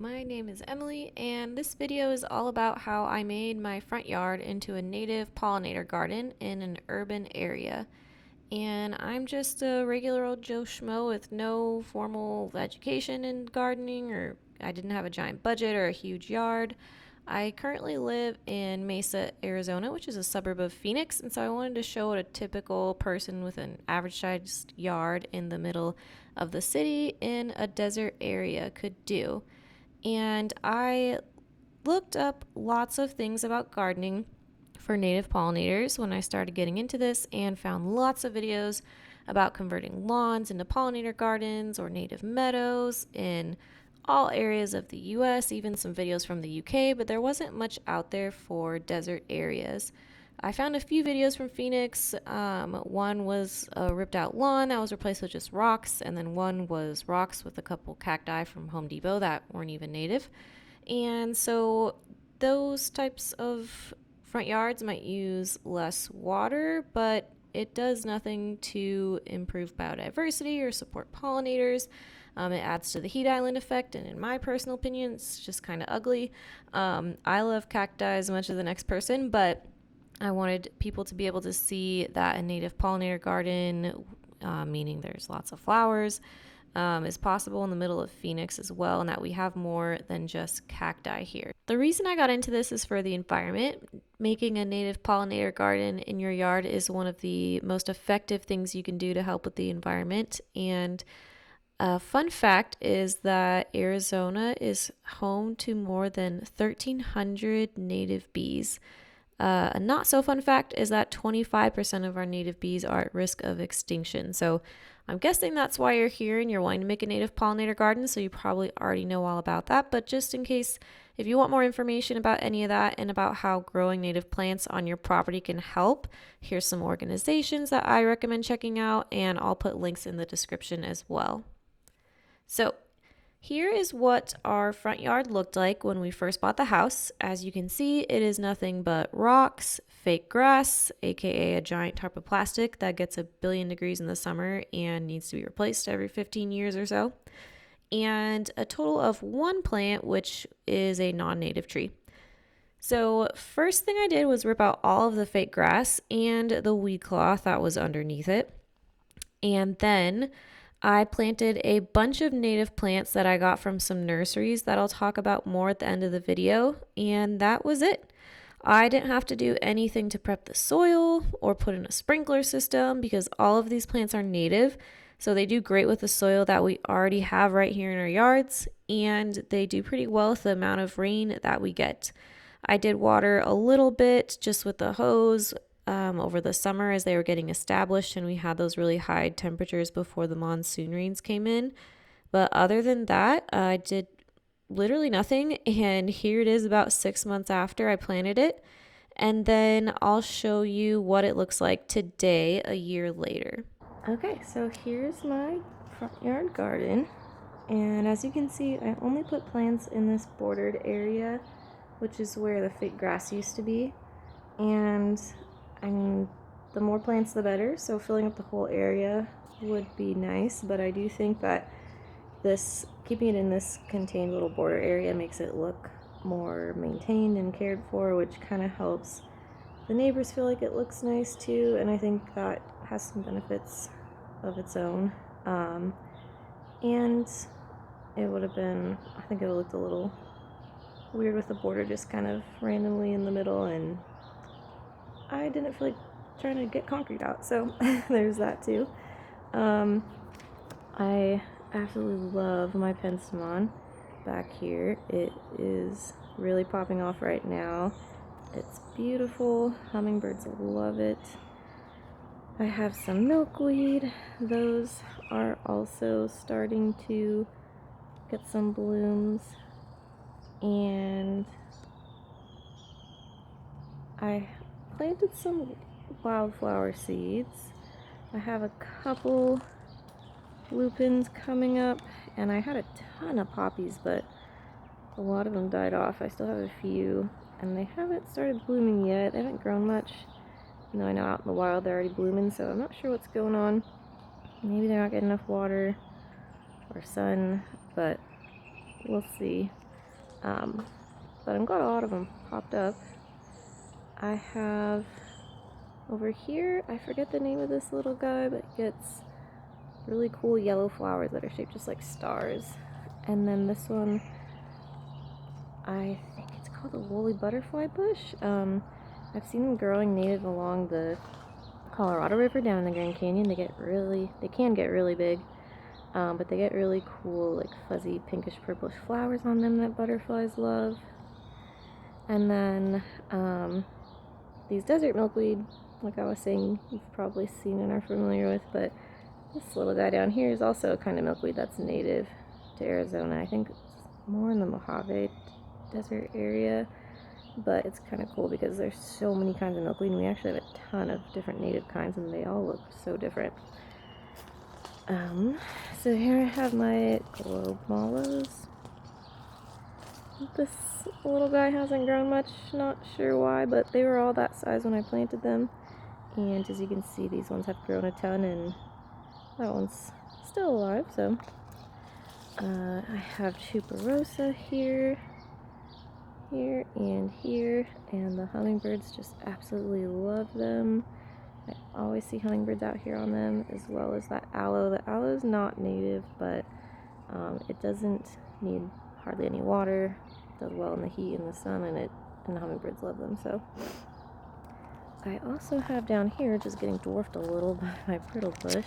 My name is Emily, and this video is all about how I made my front yard into a native pollinator garden in an urban area. And I'm just a regular old Joe Schmo with no formal education in gardening, or I didn't have a giant budget or a huge yard. I currently live in Mesa, Arizona, which is a suburb of Phoenix, and so I wanted to show what a typical person with an average sized yard in the middle of the city in a desert area could do. And I looked up lots of things about gardening for native pollinators when I started getting into this and found lots of videos about converting lawns into pollinator gardens or native meadows in all areas of the US, even some videos from the UK, but there wasn't much out there for desert areas. I found a few videos from Phoenix. One was a ripped out lawn that was replaced with just rocks, and then one was rocks with a couple cacti from Home Depot that weren't even native. And so those types of front yards might use less water, but it does nothing to improve biodiversity or support pollinators. It adds to the heat island effect, and in my personal opinion, it's just kind of ugly. I love cacti as much as the next person, but I wanted people to be able to see that a native pollinator garden, meaning there's lots of flowers, is possible in the middle of Phoenix as well, and that we have more than just cacti here. The reason I got into this is for the environment. Making a native pollinator garden in your yard is one of the most effective things you can do to help with the environment. And a fun fact is that Arizona is home to more than 1,300 native bees. A not so fun fact is that 25% of our native bees are at risk of extinction. So I'm guessing that's why you're here and you're wanting to make a native pollinator garden, so you probably already know all about that. But just in case, if you want more information about any of that and about how growing native plants on your property can help, here's some organizations that I recommend checking out, and I'll put links in the description as well. So here is what our front yard looked like when we first bought the house. As you can see, it is nothing but rocks, fake grass, aka a giant tarp of plastic that gets 1,000,000,000 degrees in the summer and needs to be replaced every 15 years or so, and a total of one plant, which is a non-native tree. So first thing I did was rip out all of the fake grass and the weed cloth that was underneath it. And then I planted a bunch of native plants that I got from some nurseries that I'll talk about more at the end of the video, and that was it. I didn't have to do anything to prep the soil or put in a sprinkler system because all of these plants are native, so they do great with the soil that we already have right here in our yards, and they do pretty well with the amount of rain that we get. I did water a little bit just with the hose over the summer as they were getting established, and we had those really high temperatures before the monsoon rains came in. But other than that, I did literally nothing, and here it is about 6 months after I planted it. And then I'll show you what it looks like today, a year later. Okay, so here's my front yard garden, and as you can see, I only put plants in this bordered area, which is where the fake grass used to be. And I mean, the more plants the better, so filling up the whole area would be nice, but I do think that keeping it in this contained little border area makes it look more maintained and cared for, which kind of helps the neighbors feel like it looks nice too, and I think that has some benefits of its own. And it would have been, I think it would have looked a little weird with the border just kind of randomly in the middle, and I didn't feel like trying to get concrete out, so there's that too. I absolutely love my penstemon back here. It is really popping off right now. It's beautiful. Hummingbirds love it. I have some milkweed. Those are also starting to get some blooms. And I planted some wildflower seeds. I have a couple lupins coming up, and I had a ton of poppies, but a lot of them died off. I still have a few, and they haven't started blooming yet. They haven't grown much. You know, I know out in the wild they're already blooming, so I'm not sure what's going on. Maybe they're not getting enough water or sun, but we'll see. But I'm glad a lot of them popped up. I have over here, I forget the name of this little guy, but it gets really cool yellow flowers that are shaped just like stars. And then this one, I think it's called the woolly butterfly bush. I've seen them growing native along the Colorado River down in the Grand Canyon. They can get really big, but they get really cool, like fuzzy pinkish purplish flowers on them that butterflies love. And then these desert milkweed, like I was saying, you've probably seen and are familiar with, but this little guy down here is also a kind of milkweed that's native to Arizona. I think it's more in the Mojave Desert area, but it's kind of cool because there's so many kinds of milkweed, and we actually have a ton of different native kinds, and they all look so different. So here I have my globe mallows. This little guy hasn't grown much, not sure why, but they were all that size when I planted them. And as you can see, these ones have grown a ton, and that one's still alive, so. I have tuberosa here, and here, and the hummingbirds just absolutely love them. I always see hummingbirds out here on them, as well as that aloe. The aloe is not native, but it doesn't need hardly any water. It does well in the heat and the sun, and the hummingbirds love them. So I also have down here, just getting dwarfed a little by my brittle bush.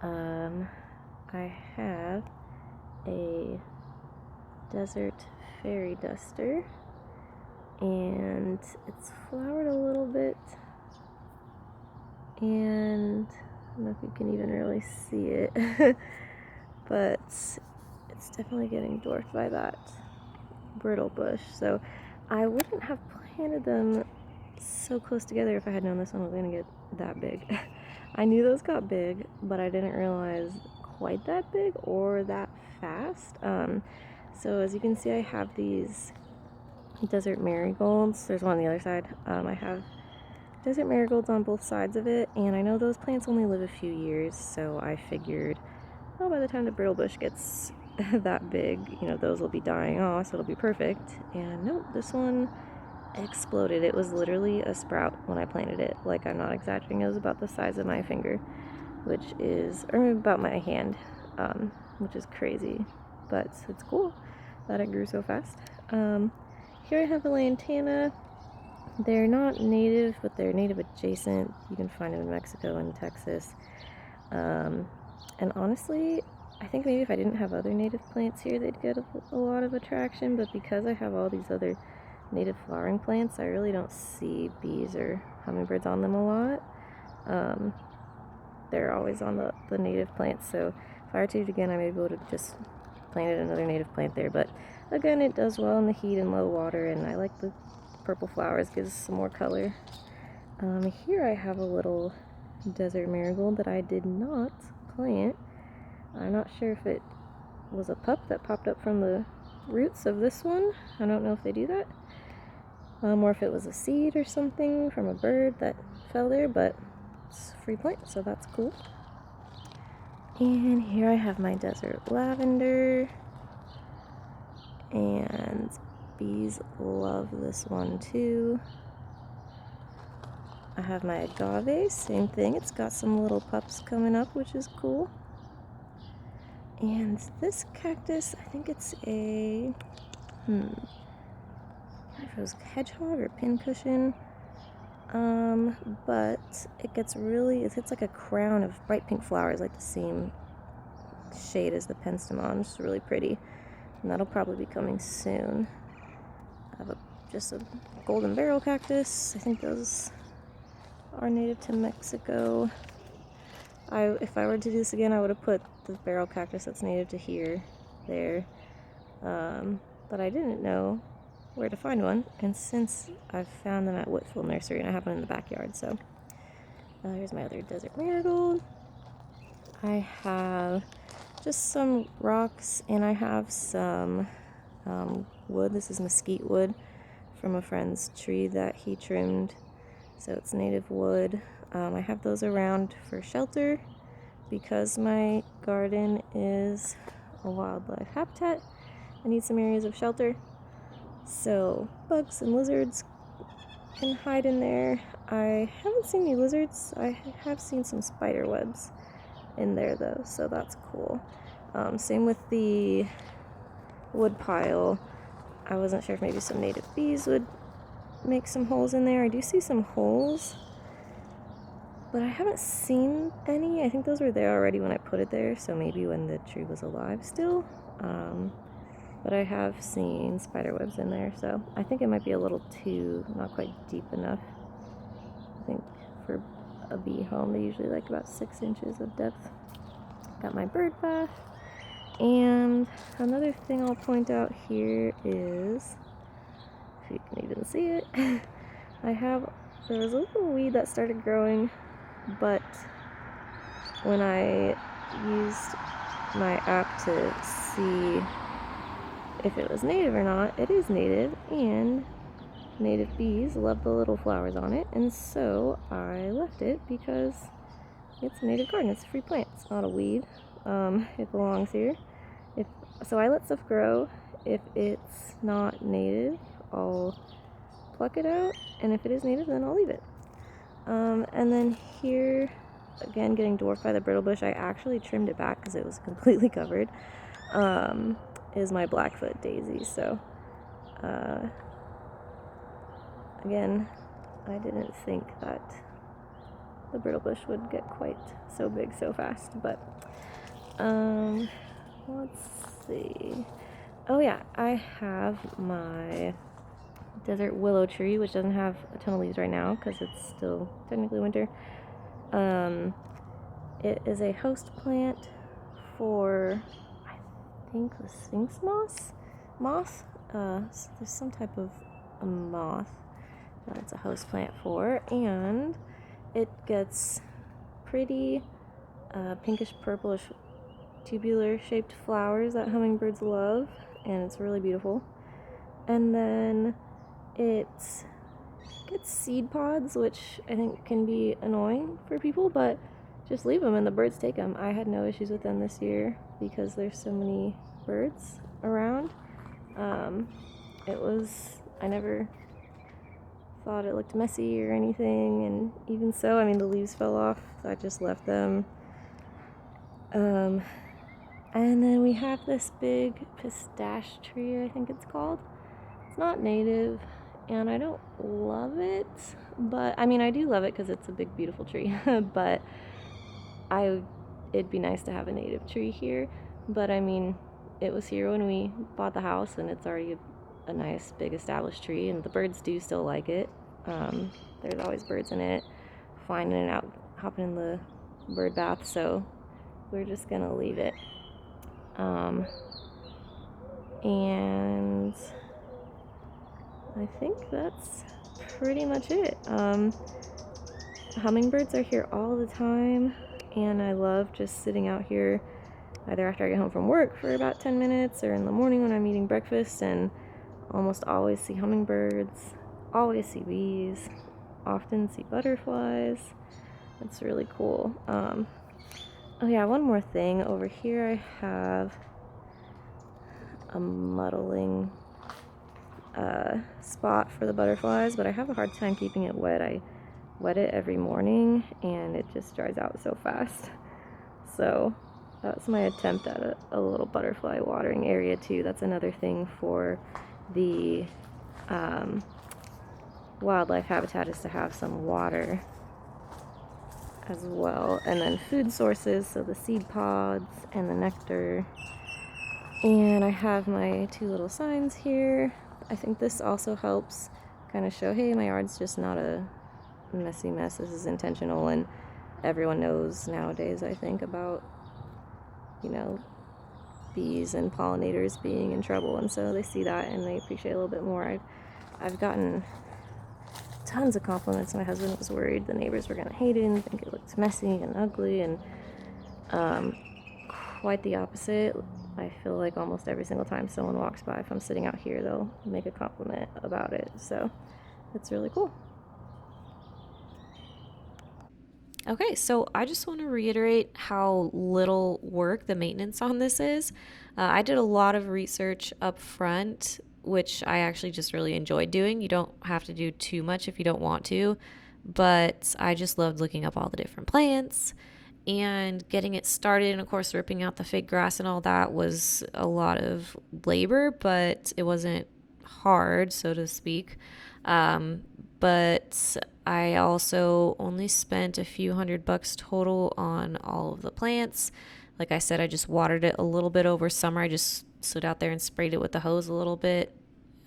I have a desert fairy duster, and it's flowered a little bit, and I don't know if you can even really see it, but it's definitely getting dwarfed by that brittle bush. So I wouldn't have planted them so close together if I had known this one was going to get that big. I knew those got big, but I didn't realize quite that big or that fast. So as you can see, I have these desert marigolds. There's one on the other side. I have desert marigolds on both sides of it, and I know those plants only live a few years, so I figured, oh, by the time the brittle bush gets that big, those will be dying off, so it'll be perfect. And nope, this one exploded. It was literally a sprout when I planted it. Like, I'm not exaggerating, it was about the size of my finger, or about my hand, which is crazy, but it's cool that it grew so fast. Here I have a lantana. They're not native, but they're native adjacent. You can find them in Mexico and Texas. And honestly, I think maybe if I didn't have other native plants here, they'd get a lot of attraction, but because I have all these other native flowering plants, I really don't see bees or hummingbirds on them a lot. They're always on the native plants, so if I were to do it again, I maybe would have just planted another native plant there. But again, it does well in the heat and low water, and I like the purple flowers, gives some more color. Here I have a little desert marigold that I did not plant. I'm not sure if it was a pup that popped up from the roots of this one. I don't know if they do that. Or if it was a seed or something from a bird that fell there, but it's a free plant, so that's cool. And here I have my desert lavender, and bees love this one too. I have my agave, same thing, it's got some little pups coming up, which is cool. And this cactus, I think it's a, I don't know if it was hedgehog or pincushion, but it's like a crown of bright pink flowers, like the same shade as the penstemon, which is really pretty, and that'll probably be coming soon. I have just a golden barrel cactus. I think those are native to Mexico. If I were to do this again, I would have put the barrel cactus that's native to there, but I didn't know where to find one, and since I've found them at Whitfield Nursery, and I have one in the backyard, so here's my other desert marigold. I have just some rocks, and I have some wood. This is mesquite wood from a friend's tree that he trimmed, so it's native wood. I have those around for shelter because my garden is a wildlife habitat. I need some areas of shelter. So bugs and lizards can hide in there. I haven't seen any lizards. I have seen some spider webs in there though, so that's cool. Same with the wood pile. I wasn't sure if maybe some native bees would make some holes in there. I do see some holes, but I haven't seen any. I think those were there already when I put it there, so maybe when the tree was alive still. But I have seen spider webs in there, so I think it might be a little too, not quite deep enough. I think for a bee home, they usually like about 6 inches of depth. Got my bird bath. And another thing I'll point out here is, if you can even see it, there was a little weed that started growing, but when I used my app to see if it was native or not, it is native, and native bees love the little flowers on it, and so I left it because it's a native garden. It's a free plant. It's not a weed. It belongs here. So I let stuff grow. If it's not native, I'll pluck it out, and if it is native, then I'll leave it. And then here, again, getting dwarfed by the brittle bush, I actually trimmed it back because it was completely covered, is my Blackfoot daisy. So, again, I didn't think that the brittle bush would get quite so big so fast, but, let's see. Oh yeah, I have my desert willow tree, which doesn't have a ton of leaves right now because it's still technically winter. It is a host plant for, I think, the sphinx moth. So there's some type of a moth that it's a host plant for, and it gets pretty pinkish purplish tubular shaped flowers that hummingbirds love, and it's really beautiful. And then it gets seed pods, which I think can be annoying for people, but just leave them and the birds take them. I had no issues with them this year because there's so many birds around. I never thought it looked messy or anything, and even so, I mean, the leaves fell off, so I just left them. And then we have this big pistache tree, I think it's called. It's not native, and I don't love it, but I mean, I do love it because it's a big, beautiful tree, but it'd be nice to have a native tree here, but I mean, it was here when we bought the house, and it's already a nice, big, established tree, and the birds do still like it. There's always birds in it, flying in and out, hopping in the bird bath, so we're just gonna leave it. And I think that's pretty much it. Hummingbirds are here all the time, and I love just sitting out here either after I get home from work for about 10 minutes or in the morning when I'm eating breakfast, and almost always see hummingbirds, always see bees, often see butterflies. It's really cool. Oh yeah, one more thing. Over here I have a muddling spot for the butterflies, but I have a hard time keeping it wet. I wet it every morning and it just dries out so fast. So that's my attempt at a little butterfly watering area too. That's another thing for the wildlife habitat, is to have some water as well, and then food sources, so the seed pods and the nectar. And I have my 2 little signs here. I think this also helps kind of show, hey, my yard's just not a messy mess. This is intentional, and everyone knows nowadays, I think, about, bees and pollinators being in trouble, and so they see that and they appreciate it a little bit more. I've gotten tons of compliments. My husband was worried the neighbors were gonna hate it and think it looked messy and ugly, and quite the opposite. I feel like almost every single time someone walks by, if I'm sitting out here, they'll make a compliment about it, so it's really cool. Okay, so I just want to reiterate how little work the maintenance on this is. I did a lot of research up front, which I actually just really enjoyed doing. You don't have to do too much if you don't want to, but I just loved looking up all the different plants and getting it started. And of course, ripping out the fake grass and all that was a lot of labor, but it wasn't hard, so to speak. Um, but I also only spent a few $100 total on all of the plants. Like I said, I just watered it a little bit over summer. I just stood out there and sprayed it with the hose a little bit,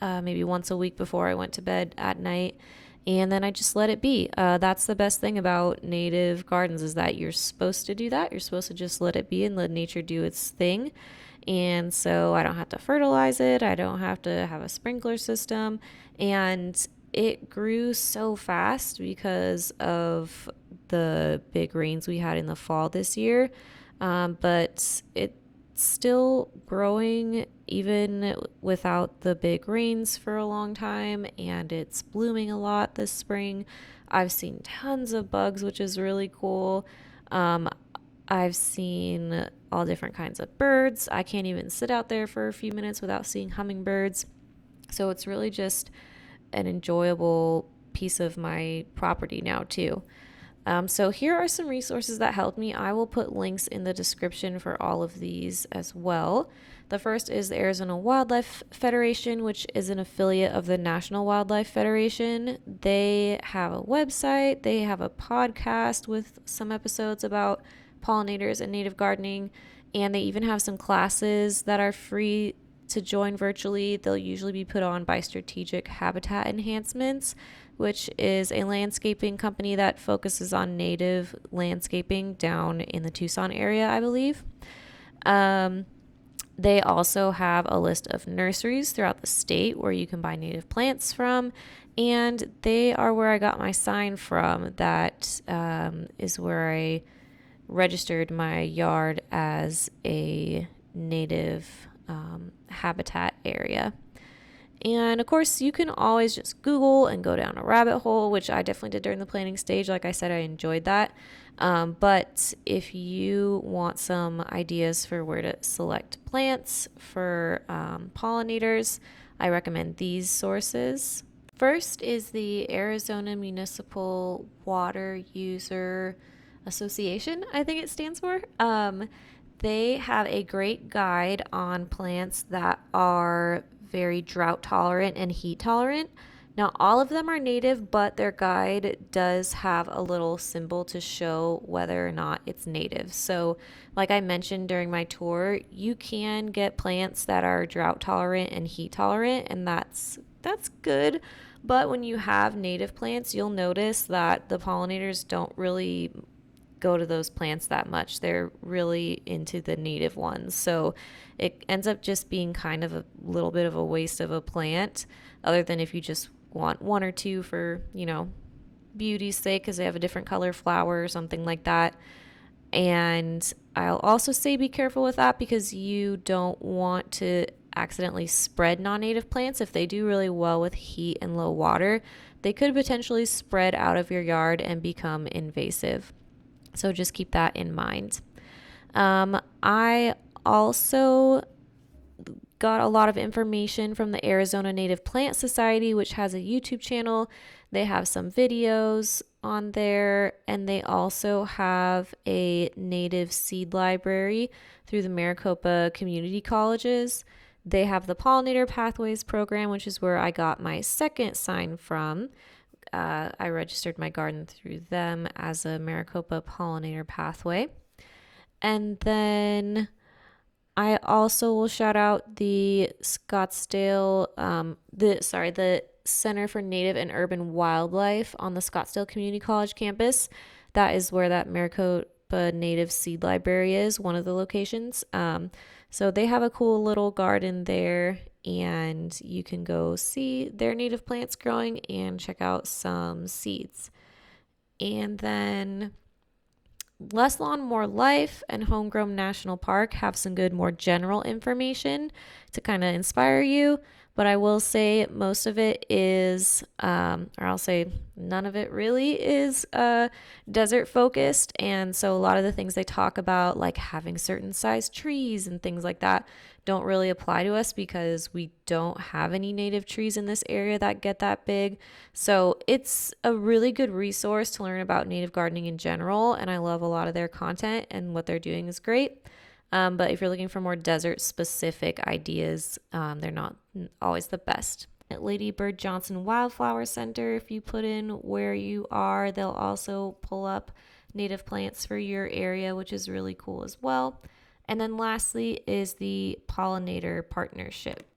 maybe once a week before I went to bed at night. And then I just let it be. That's the best thing about native gardens is that you're supposed to do that. You're supposed to just let it be and let nature do its thing. And so I don't have to fertilize it. I don't have to have a sprinkler system. And it grew so fast because of the big rains we had in the fall this year. But it's still growing even without the big rains for a long time, and it's blooming a lot this spring. I've seen tons of bugs, which is really cool. Um, I've seen all different kinds of birds. I can't even sit out there for a few minutes without seeing hummingbirds. So it's really just an enjoyable piece of my property now, too. So here are some resources that helped me. I will put links in the description for all of these as well. The first is the Arizona Wildlife Federation, which is an affiliate of the National Wildlife Federation. They have a website, they have a podcast with some episodes about pollinators and native gardening, and they even have some classes that are free to join virtually. They'll usually be put on by Strategic Habitat Enhancements, which is a landscaping company that focuses on native landscaping down in the Tucson area, I believe. They also have a list of nurseries throughout the state where you can buy native plants from, and they are where I got my sign from. That is where I registered my yard as a native habitat area. And of course, you can always just Google and go down a rabbit hole, which I definitely did during the planning stage. Like I said, I enjoyed that. But if you want some ideas for where to select plants for pollinators, I recommend these sources. First is the Arizona Municipal Water User Association, I think it stands for. They have a great guide on plants that are very drought tolerant and heat tolerant. Now, all of them are native, but their guide does have a little symbol to show whether or not it's native. So, like I mentioned during my tour, you can get plants that are drought tolerant and heat tolerant, and that's good. But when you have native plants, you'll notice that the pollinators don't really go to those plants that much. They're really into the native ones. So it ends up just being kind of a little bit of a waste of a plant, other than if you just want one or two for, beauty's sake because they have a different color flower or something like that. And I'll also say be careful with that because you don't want to accidentally spread non-native plants. If they do really well with heat and low water, they could potentially spread out of your yard and become invasive. So just keep that in mind. I also got a lot of information from the Arizona Native Plant Society, which has a YouTube channel. They have some videos on there, and they also have a native seed library through the Maricopa Community Colleges. They have the Pollinator Pathways program, which is where I got my second sign from. I registered my garden through them as a Maricopa Pollinator Pathway. And then I also will shout out the Scottsdale, the Center for Native and Urban Wildlife on the Scottsdale Community College campus. That is where that Maricopa Native Seed Library is, one of the locations. So they have a cool little garden there, and you can go see their native plants growing and check out some seeds. And then Less Lawn, More Life and Homegrown National Park have some good, more general information to kind of inspire you. But I will say most of it is, or I'll say none of it really is desert focused. And so a lot of the things they talk about, like having certain size trees and things like that, don't really apply to us because we don't have any native trees in this area that get that big. So it's a really good resource to learn about native gardening in general. And I love a lot of their content, and what they're doing is great. But if you're looking for more desert specific ideas, they're not always the best. At Lady Bird Johnson Wildflower Center, if you put in where you are, they'll also pull up native plants for your area, which is really cool as well. And then lastly is the Pollinator Partnership.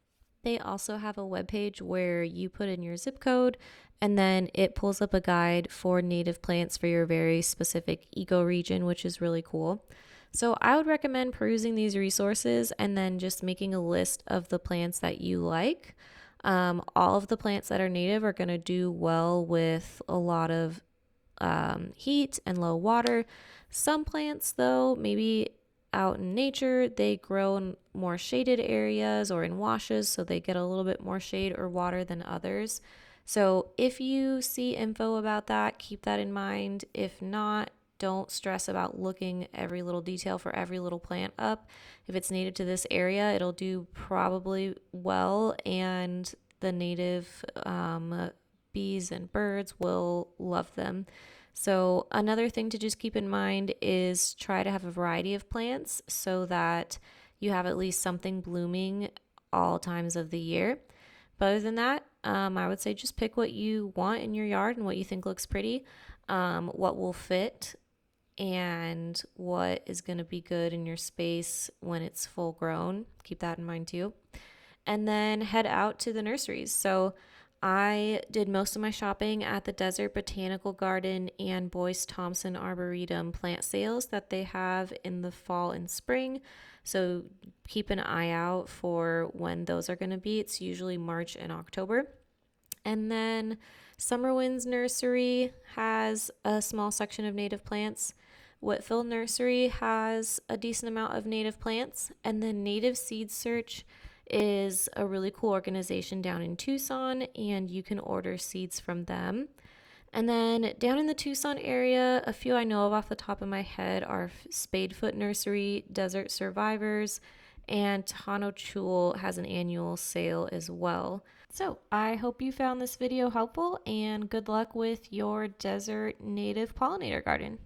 They also have a webpage where you put in your zip code and then it pulls up a guide for native plants for your very specific ecoregion, which is really cool. So I would recommend perusing these resources and then just making a list of the plants that you like. All of the plants that are native are going to do well with a lot of heat and low water. Some plants, though, maybe out in nature, they grow in more shaded areas or in washes, so they get a little bit more shade or water than others. So if you see info about that, keep that in mind. If not, don't stress about looking every little detail for every little plant up. If it's native to this area, it'll do probably well, and the native bees and birds will love them. So another thing to just keep in mind is try to have a variety of plants so that you have at least something blooming all times of the year. But other than that, I would say just pick what you want in your yard and what you think looks pretty, what will fit, and what is going to be good in your space when it's full grown. Keep that in mind too. And then head out to the nurseries. So I did most of my shopping at the Desert Botanical Garden and Boyce Thompson Arboretum plant sales that they have in the fall and spring. So keep an eye out for when those are going to be. It's usually March and October. And then Summer Winds Nursery has a small section of native plants. Whitfield Nursery has a decent amount of native plants. And then Native Seed Search is a really cool organization down in Tucson, and you can order seeds from them. And then down in the Tucson area, a few I know of off the top of my head are Spadefoot Nursery, Desert Survivors, and Tano Chul has an annual sale as well. So I hope you found this video helpful, and good luck with your desert native pollinator garden.